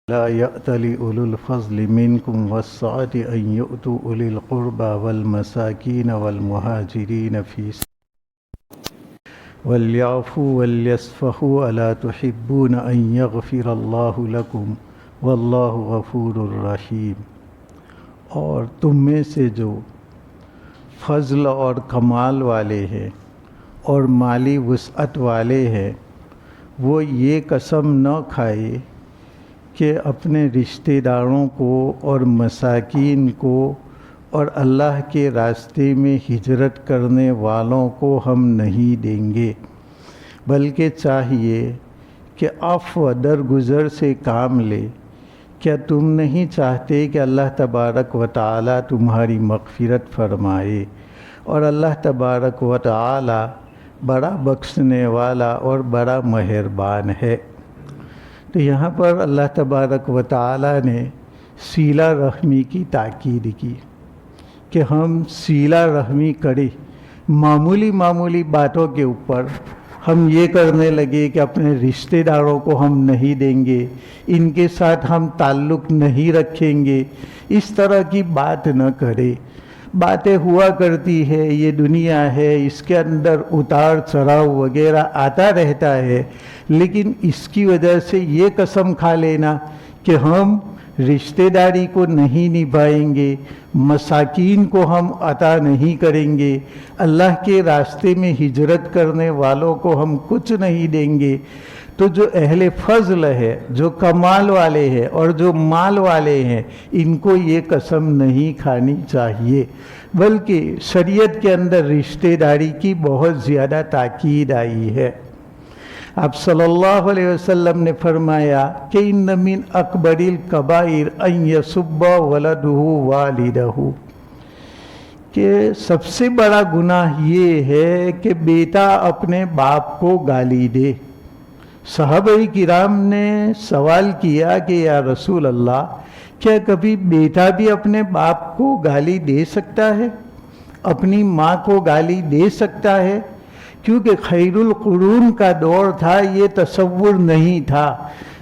لا يأتل أولو الفضل منكم والسعة أن يؤتوا أولي القربى والمساكين والمهاجرين في وليعفوا وليصفحوا ألا تحبون أن يغفر الله لكم والله غفور رحیم۔ اور تم میں سے جو فضل اور کمال والے ہیں اور مالی وسعت والے ہیں وہ یہ قسم نہ کھائے کہ اپنے رشتہ داروں کو اور مساکین کو اور اللہ کے راستے میں ہجرت کرنے والوں کو ہم نہیں دیں گے، بلکہ چاہیے کہ عفو درگزر سے کام لے۔ کیا تم نہیں چاہتے کہ اللہ تبارک و تعالی تمہاری مغفرت فرمائے؟ اور اللہ تبارک و تعالی بڑا بخشنے والا اور بڑا مہربان ہے۔ تو یہاں پر اللہ تبارک و تعالی نے صلہ رحمی کی تاکید کی کہ ہم صلہ رحمی کریں۔ معمولی باتوں کے اوپر ہم یہ کرنے لگے کہ اپنے رشتہ داروں کو ہم نہیں دیں گے، ان کے ساتھ ہم تعلق نہیں رکھیں گے، اس طرح کی بات نہ کرے۔ باتیں ہوا کرتی ہے، یہ دنیا ہے، اس کے اندر اتار چڑھاؤ وغیرہ آتا رہتا ہے، لیکن اس کی وجہ سے یہ قسم کھا لینا کہ ہم رشتہ داری کو نہیں نبھائیں گے، مساکین کو ہم عطا نہیں کریں گے، اللہ کے راستے میں ہجرت کرنے والوں کو ہم کچھ نہیں دیں گے، تو جو اہل فضل ہے، جو کمال والے ہیں اور جو مال والے ہیں، ان کو یہ قسم نہیں کھانی چاہیے، بلکہ شریعت کے اندر رشتہ داری کی بہت زیادہ تاکید آئی ہے۔ آپ صلی اللہ علیہ وسلم نے فرمایا کہ ان من اکبر الکبائر ان یسب ولدہ والدہ، کہ سب سے بڑا گناہ یہ ہے کہ بیٹا اپنے باپ کو گالی دے۔ صحابہ کرام نے سوال کیا کہ یا رسول اللہ، کیا کبھی بیٹا بھی اپنے باپ کو گالی دے سکتا ہے، اپنی ماں کو گالی دے سکتا ہے؟ کیونکہ خیر القرون کا دور تھا، یہ تصور نہیں تھا،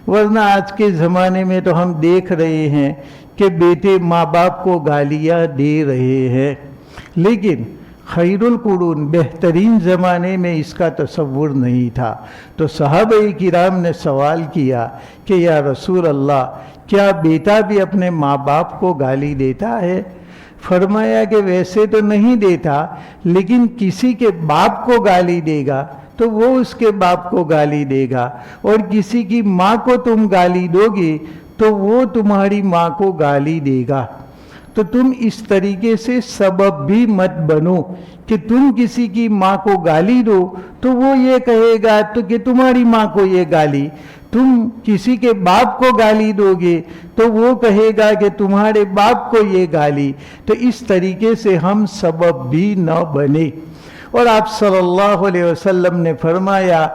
ورنہ آج کے زمانے میں تو ہم دیکھ رہے ہیں کہ بیٹے ماں باپ کو گالیاں دے رہے ہیں، لیکن خیر القرون بہترین زمانے میں اس کا تصور نہیں تھا۔ تو صحابہ کرام نے سوال کیا کہ یا رسول اللہ، کیا بیٹا بھی اپنے ماں باپ کو گالی دیتا ہے؟ فرمایا کہ ویسے تو نہیں دیتا، لیکن کسی کے باپ کو گالی دے گا تو وہ اس کے باپ کو گالی دے گا، اور کسی کی ماں کو تم گالی دو گے تو وہ تمہاری ماں کو گالی دے گا۔ تو تم اس طریقے سے سبب بھی مت بنو کہ تم کسی کی ماں کو گالی دو تو وہ یہ کہے گا تو کہ تمہاری ماں کو یہ گالی، تم کسی کے باپ کو گالی دو گے تو وہ کہے گا کہ تمہارے باپ کو یہ گالی۔ تو اس طریقے سے ہم سبب بھی نہ بنے۔ اور آپ صلی اللہ علیہ وسلم نے فرمایا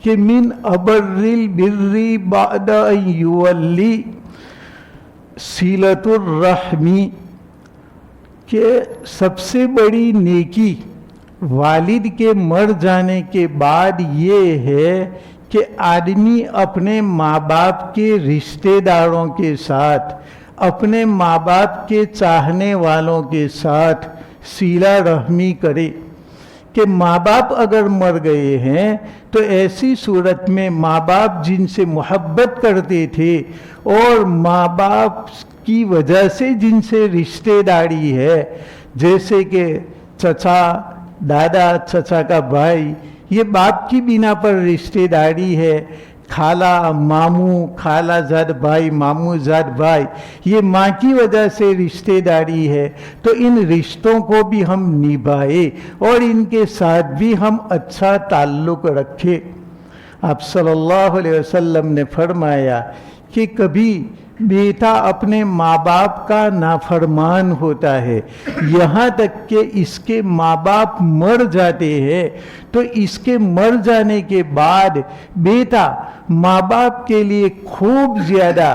کہ من ابر البر بعد ان یولی صلۃ الرحم، کہ سب سے بڑی نیکی والد کے مر جانے کے بعد یہ ہے کہ آدمی اپنے ماں باپ کے رشتہ داروں کے ساتھ، اپنے ماں باپ کے چاہنے والوں کے ساتھ صلہ رحمی کرے۔ کہ ماں باپ اگر مر گئے ہیں تو ایسی صورت میں ماں باپ جن سے محبت کرتے تھے اور ماں باپ کی وجہ سے جن سے رشتہ داری ہے، جیسے کہ چچا، دادا، چچا کا بھائی، یہ باپ کی بنا پر رشتہ داری ہے، خالہ، ماموں، خالہ زاد بھائی، ماموں زاد بھائی، یہ ماں کی وجہ سے رشتہ داری ہے، تو ان رشتوں کو بھی ہم نبھائے اور ان کے ساتھ بھی ہم اچھا تعلق رکھے۔ آپ صلی اللہ علیہ وسلم نے فرمایا کہ کبھی بیٹا اپنے ماں باپ کا نافرمان ہوتا ہے، یہاں تک کہ اس کے ماں باپ مر جاتے ہیں، تو اس کے مر جانے کے بعد بیٹا ماں باپ کے لیے خوب زیادہ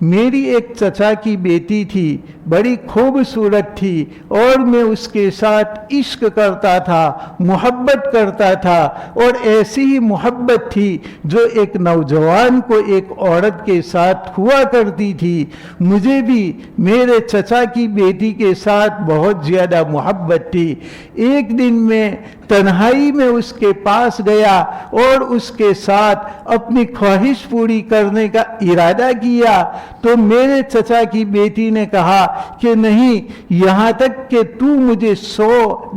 میری ایک چچا کی بیٹی تھی، بڑی خوبصورت تھی، اور میں اس کے ساتھ عشق کرتا تھا، محبت کرتا تھا، اور ایسی ہی محبت تھی جو ایک نوجوان کو ایک عورت کے ساتھ ہوا کرتی تھی۔ مجھے بھی میرے چچا کی بیٹی کے ساتھ بہت زیادہ محبت تھی۔ ایک دن میں تنہائی میں اس کے پاس گیا اور اس کے ساتھ اپنی خواہش پوری کرنے کا ارادہ کیا، تو میرے چچا کی بیٹی نے کہا کہ نہیں، یہاں تک کہ تو مجھے 100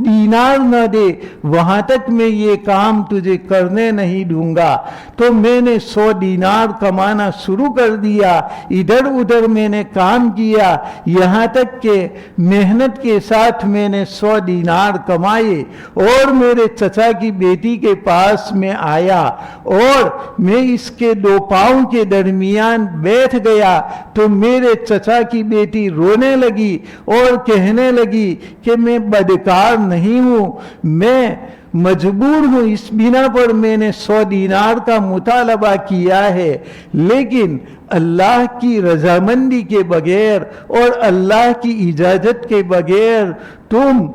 دینار نہ دے وہاں تک میں یہ کام تجھے کرنے نہیں دوں گا۔ تو میں نے 100 دینار کمانا شروع کر دیا، ادھر ادھر میں نے کام کیا، یہاں تک کہ محنت کے ساتھ میں نے 100 دینار کمائے، اور میرے چچا کی بیٹی کے پاس میں آیا اور میں اس کے 2 پاؤں کے درمیان بیٹھ گیا، تو میرے چچا کی بیٹی رونے لگی اور کہنے لگی کہ میں بدکار نہیں ہوں، میں مجبور ہوں، اس بنا پر میں نے 100 دینار کا مطالبہ کیا ہے، لیکن اللہ کی رضامندی کے بغیر اور اللہ کی اجازت کے بغیر تم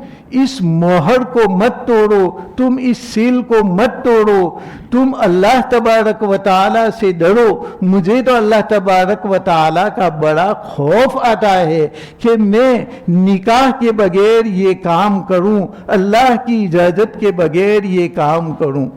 اس مہر کو مت توڑو، تم اس سیل کو مت توڑو، تم اللہ تبارک و تعالی سے ڈرو۔ مجھے تو اللہ تبارک و تعالی کا بڑا خوف آتا ہے کہ میں نکاح کے بغیر یہ کام کروں، اللہ کی اجازت کے بغیر یہ کام کروں۔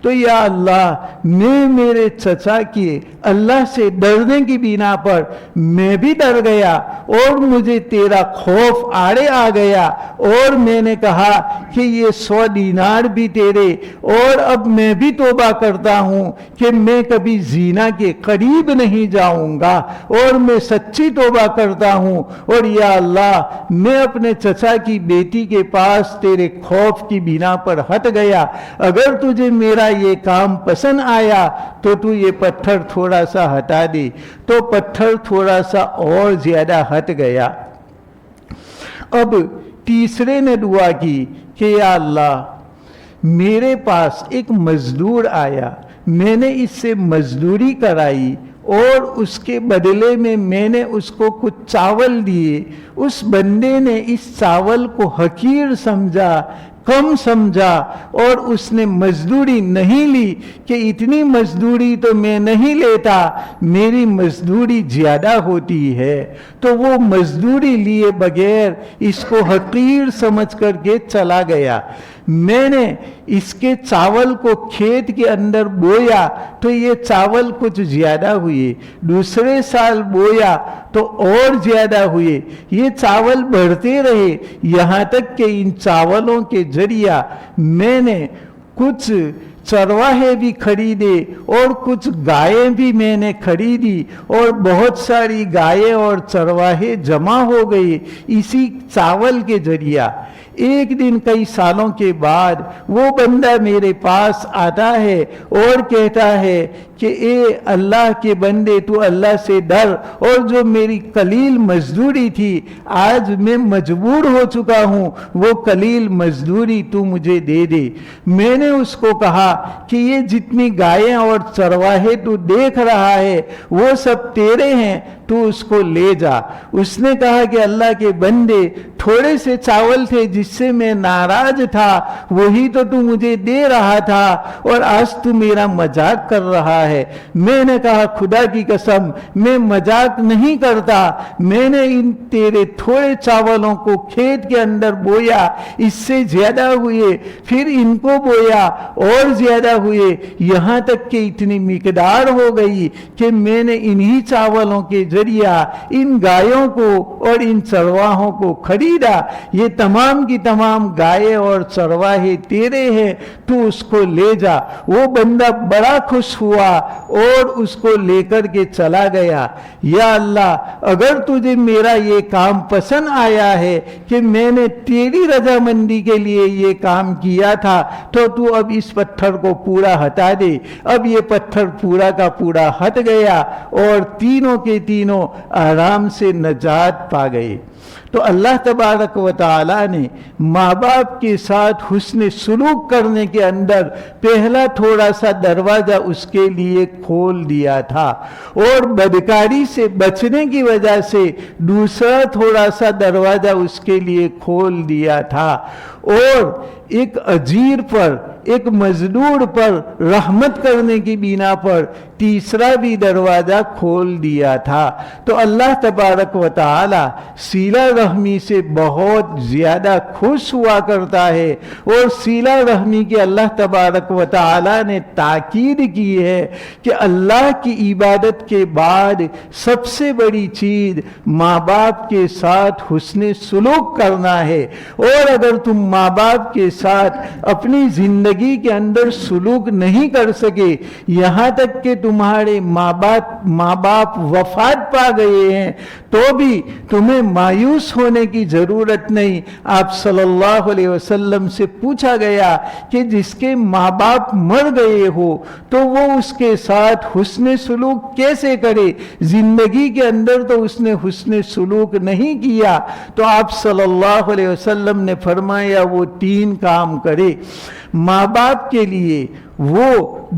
تو یا اللہ، میں میرے چچا کے اللہ سے ڈرنے کی بنا پر میں بھی ڈر گیا اور مجھے تیرا خوف آڑے آ گیا، اور میں نے کہا کہ یہ 100 دینار بھی تیرے، اور اب میں بھی توبہ کرتا ہوں کہ میں کبھی زنا کے قریب نہیں جاؤں گا، اور میں سچی توبہ کرتا ہوں، اور یا اللہ میں اپنے چچا کی بیٹی کے پاس تیرے خوف کی بنا پر ہٹ گیا، اگر تجھے میرا یہ کام پسند آیا تو تو یہ پتھر تھوڑا سا ہٹا دے۔ تو پتھر تھوڑا سا اور زیادہ ہٹ گیا۔ اب تیسرے نے دعا کی کہ یا اللہ، میرے پاس ایک مزدور آیا، میں نے اس سے مزدوری کرائی، اور اس کے بدلے میں نے اس کو کچھ چاول دیے، اس بندے نے اس چاول کو حقیر سمجھا، کم سمجھا، اور اس نے مزدوری نہیں لی کہ اتنی مزدوری تو میں نہیں لیتا، میری مزدوری زیادہ ہوتی ہے، تو وہ مزدوری لیے بغیر اس کو حقیر سمجھ کر کے چلا گیا۔ میں نے اس کے چاول کو کھیت کے اندر بویا تو یہ چاول کچھ زیادہ ہوئے، دوسرے سال بویا تو اور زیادہ ہوئے، یہ چاول بڑھتے رہے، یہاں تک کہ ان چاولوں کے ذریعہ میں نے کچھ چرواہے بھی خریدے اور کچھ گائیں بھی میں نے خریدی، اور بہت ساری گائیں اور چرواہے جمع ہو گئے اسی چاول کے ذریعہ۔ ایک دن کئی سالوں کے بعد وہ بندہ میرے پاس آتا ہے اور کہتا ہے کہ اے اللہ کے بندے، تو اللہ سے ڈر، اور جو میری قلیل مزدوری تھی آج میں مجبور ہو چکا ہوں، وہ قلیل مزدوری تو مجھے دے دے۔ میں نے اس کو کہا کہ یہ جتنی گائیں اور چرواہے تو دیکھ رہا ہے وہ سب تیرے ہیں، تو اس کو لے جا۔ اس نے کہا کہ اللہ کے بندے، تھوڑے سے چاول تھے جس سے میں ناراض تھا، وہی تو مجھے دے رہا تھا، اور آج تو میرا مذاق کر رہا ہے۔ میں نے کہا خدا کی قسم میں مذاق نہیں کرتا، میں نے ان تیرے تھوڑے چاولوں کو کھیت کے اندر بویا، اس سے زیادہ ہوئے، پھر ان کو بویا اور زیادہ ہوئے، یہاں تک کہ اتنی مقدار ہو گئی کہ میں نے انہی چاولوں کے ذریعہ ان گایوں کو اور ان چرواہوں کو خریدا۔ یہ تمام کی تمام گائے اور چرواہے تیرے ہیں، تو اس کو لے جا۔ وہ بندہ بڑا خوش ہوا اور اس کو لے کر کے چلا گیا۔ یا اللہ، اگر تجھے میرا یہ کام پسند آیا ہے کہ میں نے تیری رضامندی کے لیے یہ کام کیا تھا، تو تو اب اس پتھر کو پورا ہٹا دے۔ اب یہ پتھر پورا کا پورا ہٹ گیا اور تینوں کے تینوں آرام سے نجات پا گئے۔ تو اللہ تبارک و تعالی نے ماں باپ کے ساتھ حسن سلوک کرنے کے اندر پہلا تھوڑا سا دروازہ اس کے لیے لیے کھول دیا تھا، اور بدکاری سے بچنے کی وجہ سے دوسرا تھوڑا سا دروازہ اس کے لیے کھول دیا تھا، اور ایک اجیر پر، ایک مزدور پر رحمت کرنے کی بنا پر تیسرا بھی دروازہ کھول دیا تھا۔ تو اللہ تبارک و تعالی صلہ رحمی سے بہت زیادہ خوش ہوا کرتا ہے، اور صلہ رحمی کے اللہ تبارک و تعالی نے تاکید کی ہے کہ اللہ کی عبادت کے بعد سب سے بڑی چیز ماں باپ کے ساتھ حسن سلوک کرنا ہے، اور اگر تم ماں باپ کے ساتھ اپنی زندگی کے اندر سلوک نہیں کر سکے، یہاں تک کہ تمہارے ماں باپ وفات پا گئے ہیں، تو بھی تمہیں مایوس ہونے کی ضرورت نہیں۔ آپ صلی اللہ علیہ وسلم سے پوچھا گیا کہ جس کے ماں باپ مر گئے ہو تو وہ اس کے ساتھ حسن سلوک کیسے کرے؟ زندگی کے اندر تو اس نے حسن سلوک نہیں کیا، تو آپ صلی اللہ علیہ وسلم نے فرمایا وہ 3 کام کرے۔ ماں باپ کے لیے وہ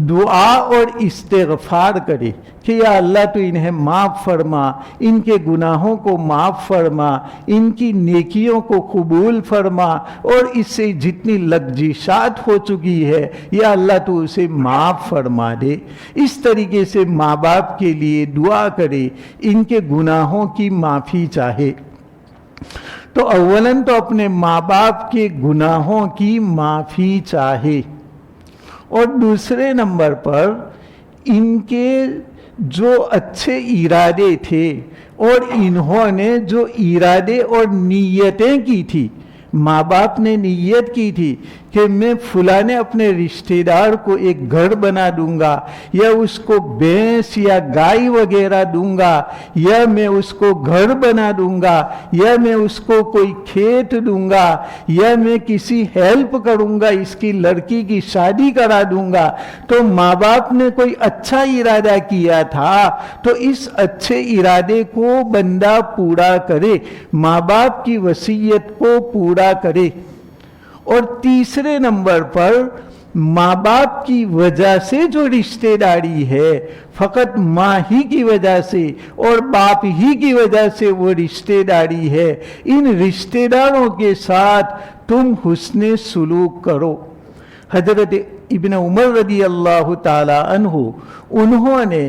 دعا اور استغفار کرے کہ یا اللہ تو انہیں معاف فرما، ان کے گناہوں کو معاف فرما، ان کی نیکیوں کو قبول فرما، اور اس سے جتنی لغزشات ہو چکی ہے یا اللہ تو اسے معاف فرما دے۔ اس طریقے سے ماں باپ کے لیے دعا کرے، ان کے گناہوں کی معافی چاہے۔ تو اولاً تو اپنے ماں باپ کے گناہوں کی معافی چاہے، اور دوسرے نمبر پر ان کے جو اچھے ارادے تھے اور انہوں نے جو ارادے اور نیتیں کی تھی، ماں باپ نے نیت کی تھی کہ میں فلاں اپنے رشتہ دار کو ایک گھر بنا دوں گا، یا اس کو بھینس یا گائے وغیرہ دوں گا، یا میں اس کو گھر بنا دوں گا، یا میں اس کو کوئی کھیت دوں گا، یا میں کسی ہیلپ کروں گا، اس کی لڑکی کی شادی کرا دوں گا۔ تو ماں باپ نے کوئی اچھا ارادہ کیا تھا تو اس اچھے ارادے کو بندہ پورا کرے، ماں باپ کی وصیت کو پورا کرے۔ اور تیسرے نمبر پر ماں باپ کی وجہ سے جو رشتہ داری ہے، فقط ماں ہی کی وجہ سے اور باپ ہی کی وجہ سے وہ رشتہ داری ہے، ان رشتہ داروں کے ساتھ تم حسن سلوک کرو۔ حضرت ابن عمر رضی اللہ تعالی عنہ، انہوں نے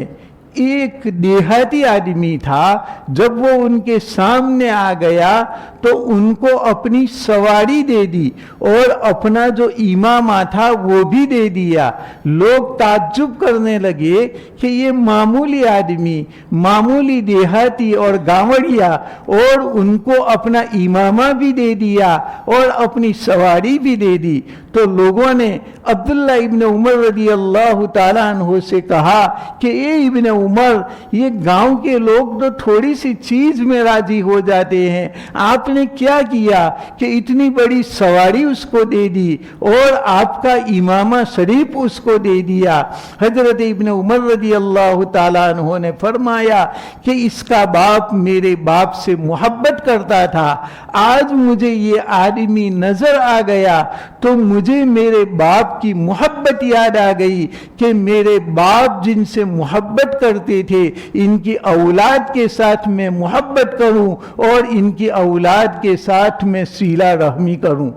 ایک دیہاتی آدمی تھا، جب وہ ان کے سامنے آ گیا تو ان کو اپنی سواری دے دی اور اپنا جو امامہ تھا وہ بھی دے دیا۔ لوگ تعجب کرنے لگے کہ یہ معمولی آدمی، معمولی دیہاتی اور گاوڑیا، اور ان کو اپنا امامہ بھی دے دیا اور اپنی سواری بھی دے دی۔ تو لوگوں نے عبداللہ ابن عمر رضی اللہ تعالیٰ عنہ سے کہا کہ اے ابن عمر، یہ گاؤں کے لوگ تو تھوڑی سی چیز میں راضی ہو جاتے ہیں، آپ نے کیا کیا کہ اتنی بڑی سواری اس کو دے دی اور آپ کا امامہ شریف اس کو دے دیا؟ حضرت ابن عمر رضی اللہ تعالیٰ عنہ نے فرمایا کہ اس کا باپ میرے باپ سے محبت کرتا تھا، آج مجھے یہ آدمی نظر آ گیا تو مجھے میرے باپ کی محبت یاد آ گئی کہ میرے باپ جن سے محبت کرتے تھے، ان کی اولاد کے ساتھ میں محبت کروں اور ان کی اولاد کے ساتھ میں صلہ رحمی کروں۔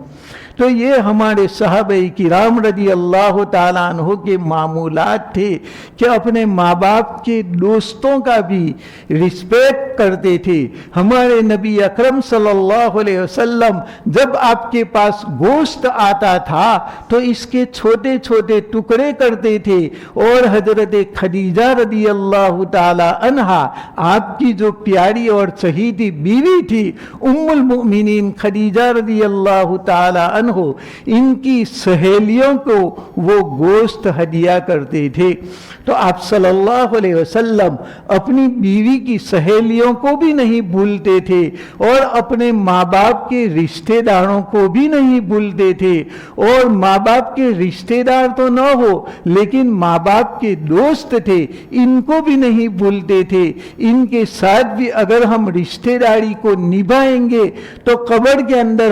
تو یہ ہمارے صحابہ کرام رضی اللہ تعالیٰ عنہ کے معمولات تھے کہ اپنے ماں باپ کے دوستوں کا بھی رسپیکٹ کرتے تھے۔ ہمارے نبی اکرم صلی اللہ علیہ وسلم جب آپ کے پاس گوشت آتا تھا تو اس کے چھوٹے چھوٹے ٹکڑے کرتے تھے، اور حضرت خدیجہ رضی اللہ تعالیٰ عنہا، آپ کی جو پیاری اور چہیتی بیوی تھی، ام المؤمنین خدیجہ رضی اللہ تعالیٰ عنہ، ان کی سہیلیوں کو وہ گوشت ہدیہ کرتے تھے۔ تو آپ صلی اللہ علیہ وسلم اپنی بیوی کی سہیلیوں کو بھی نہیں بھولتے تھے اور اپنے ماں باپ کے رشتہ داروں کو بھی نہیں بھولتے تھے، اور ماں باپ کے رشتہ دار تو نہ ہو لیکن ماں باپ کے دوست تھے، ان کو بھی نہیں بھولتے تھے۔ ان کے ساتھ بھی اگر ہم رشتہ داری کو نبھائیں گے تو قبر کے اندر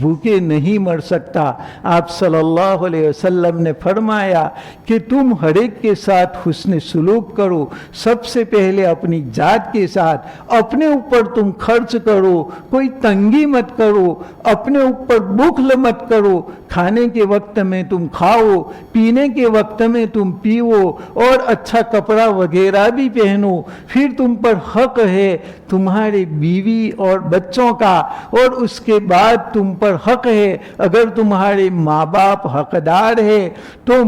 بھوکے نہیں مر سکتا۔ آپ صلی اللہ علیہ وسلم نے فرمایا کہ تم ہر ایک کے ساتھ حسن سلوک کرو، سب سے پہلے اپنی ذات کے ساتھ، اپنے اوپر تم خرچ کرو، کوئی تنگی مت کرو، اپنے اوپر بخل مت کرو، کھانے کے وقت میں تم کھاؤ، پینے کے وقت میں تم پیو، اور اچھا کپڑا وغیرہ بھی پہنو۔ پھر تم پر حق ہے تمہارے بیوی اور بچوں کا، اور اس کے بعد تم پر حق ہے اگر تمہارے ماں باپ حقدار ہے تو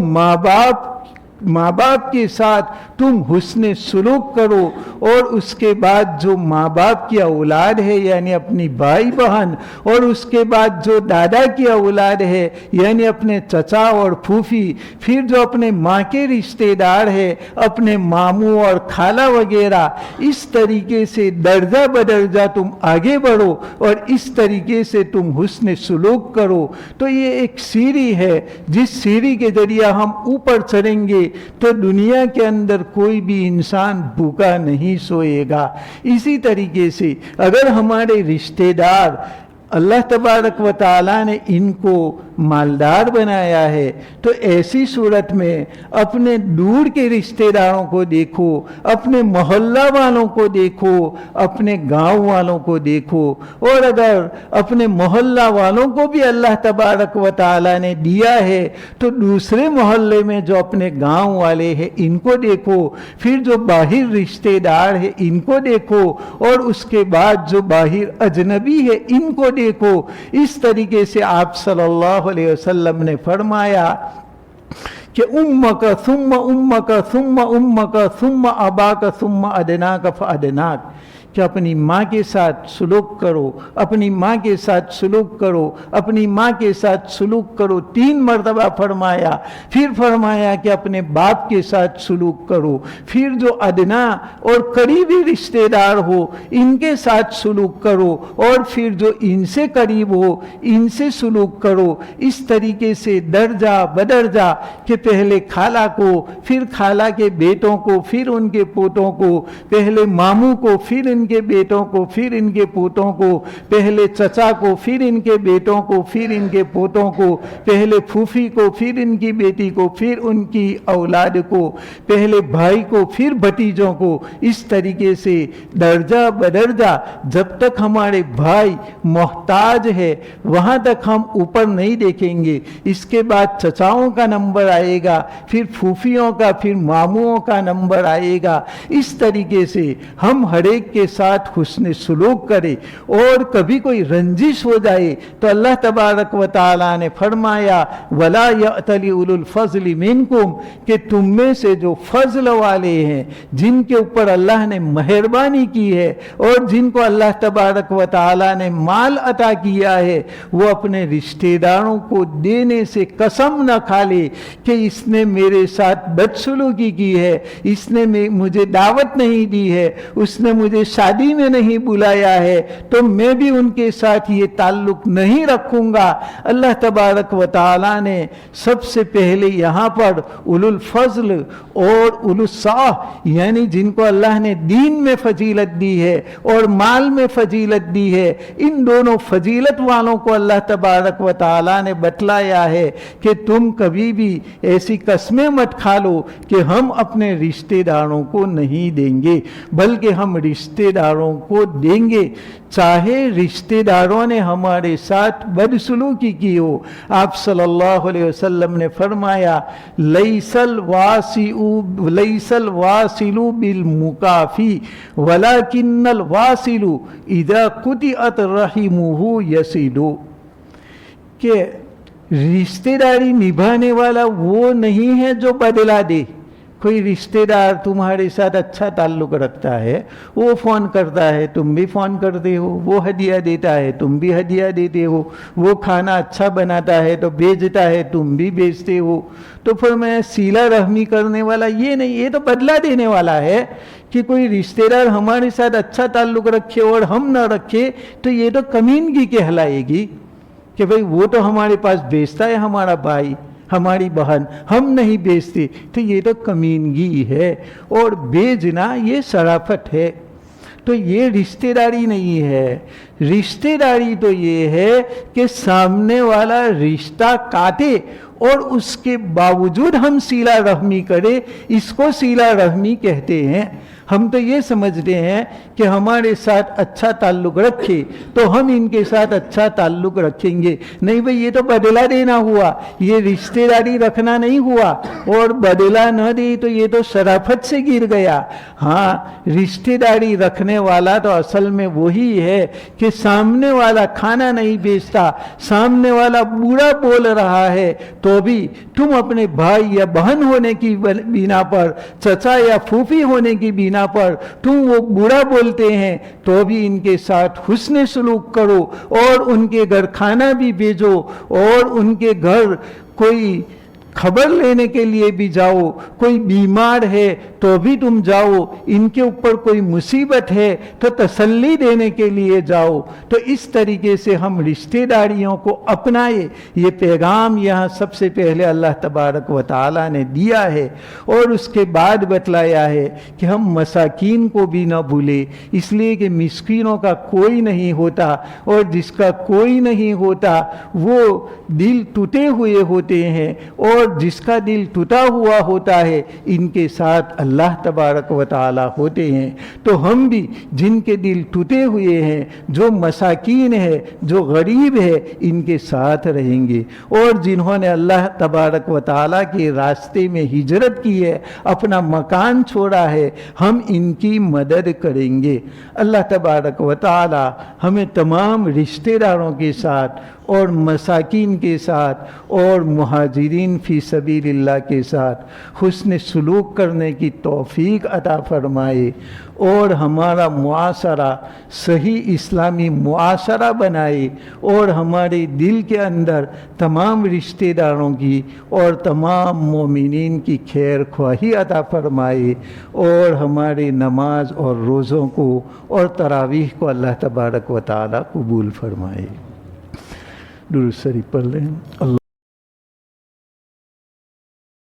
ماں باپ کے ساتھ تم حسن سلوک کرو، اور اس کے بعد جو ماں باپ کی اولاد ہے یعنی اپنی بھائی بہن، اور اس کے بعد جو دادا کی اولاد ہے یعنی اپنے چچا اور پھوپھی، پھر جو اپنے ماں کے رشتہ دار ہے اپنے ماموں اور خالہ وغیرہ، اس طریقے سے درجہ بدرجہ تم آگے بڑھو اور اس طریقے سے تم حسن سلوک کرو۔ تو یہ ایک سیڑھی ہے، جس سیڑھی کے ذریعہ ہم اوپر چڑھیں گے تو دنیا کے اندر کوئی بھی انسان بھوکا نہیں سوئے گا۔ اسی طریقے سے اگر ہمارے رشتہ دار اللہ تبارک و تعالیٰ نے ان کو مالدار بنایا ہے تو ایسی صورت میں اپنے دور کے رشتہ داروں کو دیکھو، اپنے محلہ والوں کو دیکھو، اپنے گاؤں والوں کو دیکھو، اور اگر اپنے محلہ والوں کو بھی اللہ تبارک و تعالیٰ نے دیا ہے تو دوسرے محلے میں جو اپنے گاؤں والے ہیں ان کو دیکھو، پھر جو باہر رشتہ دار ہے ان کو دیکھو، اور اس کے بعد جو باہر اجنبی ہے ان کو دیکھو۔ اس طریقے سے آپ صلی اللہ علیہ وسلم نے فرمایا کہ امک ثم امک ثم امک ثم اباک ثم ادناک فادناک، کہ اپنی ماں کے ساتھ سلوک کرو، اپنی ماں کے ساتھ سلوک کرو، اپنی ماں کے ساتھ سلوک کرو، 3 مرتبہ فرمایا۔ پھر فرمایا کہ اپنے باپ کے ساتھ سلوک کرو، پھر جو ادنا اور قریبی رشتہ دار ہو ان کے ساتھ سلوک کرو، اور پھر جو ان سے قریب ہو ان سے سلوک کرو۔ اس طریقے سے درجہ بدرجہ کہ پہلے خالہ کو، پھر خالہ کے بیٹوں کو، پھر ان کے پوتوں کو، پہلے ماموں کو، پھر ان کے بیٹوں کو، پھر ان کے پوتوں کو، پہلے چچا کو، پھر ان کے بیٹوں کو، پھر ان کے پوتوں کو، پہلے پھوپھی کو، پھر ان کی بیٹی کو، پھر ان کی اولاد کو، پہلے بھائی کو، پھر بھتیجوں کو۔ اس طریقے سے درجہ بدرجہ جب تک ہمارے بھائی محتاج ہے وہاں تک ہم اوپر نہیں دیکھیں گے۔ اس کے بعد چچاؤں کا نمبر آئے گا، پھر پھوپھیوں کا، پھر ماموں کا نمبر آئے گا۔ اس طریقے سے ہم ہر ایک کے ساتھ حسن سلوک کرے، اور کبھی کوئی رنجش ہو جائے تو اللہ تبارک و تعالیٰ نے فرمایا وَلَا يَأْتَلِ أُولُو الْفَضْلِ مِنْكُمْ، کہ تم میں سے جو فضل والے ہیں، جن کے اوپر اللہ نے مہربانی کی ہے اور جن کو اللہ تبارک و تعالیٰ نے مال عطا کیا ہے، وہ اپنے رشتہ داروں کو دینے سے قسم نہ کھا لے کہ اس نے میرے ساتھ بدسلوکی کی ہے، اس نے مجھے دعوت نہیں دی ہے، اس نے مجھے شادی میں نہیں بلایا ہے تو میں بھی ان کے ساتھ یہ تعلق نہیں رکھوں گا۔ اللہ تبارک و تعالیٰ نے سب سے پہلے یہاں پر اولو الفضل اور اولو السعہ یعنی جن کو اللہ نے دین میں فضیلت دی ہے اور مال میں فضیلت دی ہے، ان دونوں فضیلت والوں کو اللہ تبارک و تعالیٰ نے بتلایا ہے کہ تم کبھی بھی ایسی قسمیں مت کھا لو کہ ہم اپنے رشتہ داروں کو نہیں دیں گے، بلکہ ہم رشتہ داروں کو دیں گے چاہے رشتہ داروں نے ہمارے ساتھ بدسلوکی کی ہو۔ آپ صلی اللہ علیہ وسلم نے فرمایا لیس الواصل بالمکافی ولکن الواصل اذا قطعت رحمہ یصل، کہ رشتہ داری نبھانے والا وہ نہیں ہے جو بدلہ دے۔ کوئی رشتہ دار تمہارے ساتھ اچھا تعلق رکھتا ہے، وہ فون کرتا ہے تم بھی فون کرتے ہو، وہ ہدیہ دیتا ہے تم بھی ہدیہ دیتے ہو، وہ کھانا اچھا بناتا ہے تو بیچتا ہے تم بھی بیچتے ہو، تو پھر میں صلہ رحمی کرنے والا یہ نہیں، یہ تو بدلہ دینے والا ہے۔ کہ کوئی رشتہ دار ہمارے ساتھ اچھا تعلق رکھے اور ہم نہ رکھے تو یہ تو کمینگی کہلائے گی کہ بھئی وہ تو ہمارے پاس بیچتا ہے ہمارا بھائی، ہماری بہن، ہم نہیں بیچتے، تو یہ تو کمینگی ہے، اور بیچنا یہ شرافت ہے۔ تو یہ رشتے داری نہیں ہے. رشتے داری تو یہ ہے کہ سامنے والا رشتہ کاٹے اور اس کے باوجود ہم صلہ رحمی کرے، اس کو صلہ رحمی کہتے ہیں. ہم تو یہ سمجھتے ہیں کہ ہمارے ساتھ اچھا تعلق رکھے تو ہم ان کے ساتھ اچھا تعلق رکھیں گے. نہیں بھئی، یہ تو بدلہ دینا ہوا، یہ رشتے داری رکھنا نہیں ہوا. اور بدلہ نہ دی تو یہ تو شرافت سے گر گیا. ہاں، رشتے داری رکھنے والا تو اصل میں وہی ہے کہ سامنے والا کھانا نہیں بیچتا، سامنے والا برا بول رہا ہے تو بھی تم اپنے بھائی یا بہن ہونے کی بنا پر، چچا یا پھوپھی ہونے کی بنا پر تم وہ برا بولتے ہیں تو بھی ان کے ساتھ حسن سلوک کرو، اور ان کے گھر کھانا بھی بھیجو، اور ان کے گھر کوئی خبر لینے کے لیے بھی جاؤ. کوئی بیمار ہے تو بھی تم جاؤ، ان کے اوپر کوئی مصیبت ہے تو تسلی دینے کے لیے جاؤ. تو اس طریقے سے ہم رشتے داریوں کو اپنائے. یہ پیغام یہاں سب سے پہلے اللہ تبارک و تعالی نے دیا ہے، اور اس کے بعد بتلایا ہے کہ ہم مساکین کو بھی نہ بھولے، اس لیے کہ مسکینوں کا کوئی نہیں ہوتا، اور جس کا کوئی نہیں ہوتا وہ دل ٹوٹے ہوئے ہوتے ہیں، اور جس کا دل ٹوٹا ہوا ہوتا ہے ان کے ساتھ اللہ تبارک و تعالی ہوتے ہیں. تو ہم بھی جن کے دل ٹوٹے ہوئے ہیں، جو مساکین ہے، جو غریب ہے، ان کے ساتھ رہیں گے. اور جنہوں نے اللہ تبارک و تعالی کے راستے میں ہجرت کی ہے، اپنا مکان چھوڑا ہے، ہم ان کی مدد کریں گے. اللہ تبارک و تعالی ہمیں تمام رشتہ داروں کے ساتھ اور مساکین کے ساتھ اور مہاجرین فی سبیل اللہ کے ساتھ حسن سلوک کرنے کی توفیق عطا فرمائے، اور ہمارا معاشرہ صحیح اسلامی معاشرہ بنائے، اور ہمارے دل کے اندر تمام رشتہ داروں کی اور تمام مومنین کی خیر خواہی عطا فرمائے، اور ہمارے نماز اور روزوں کو اور تراویح کو اللہ تبارک و تعالی قبول فرمائے. درود شریف پڑھ لیں. اللہ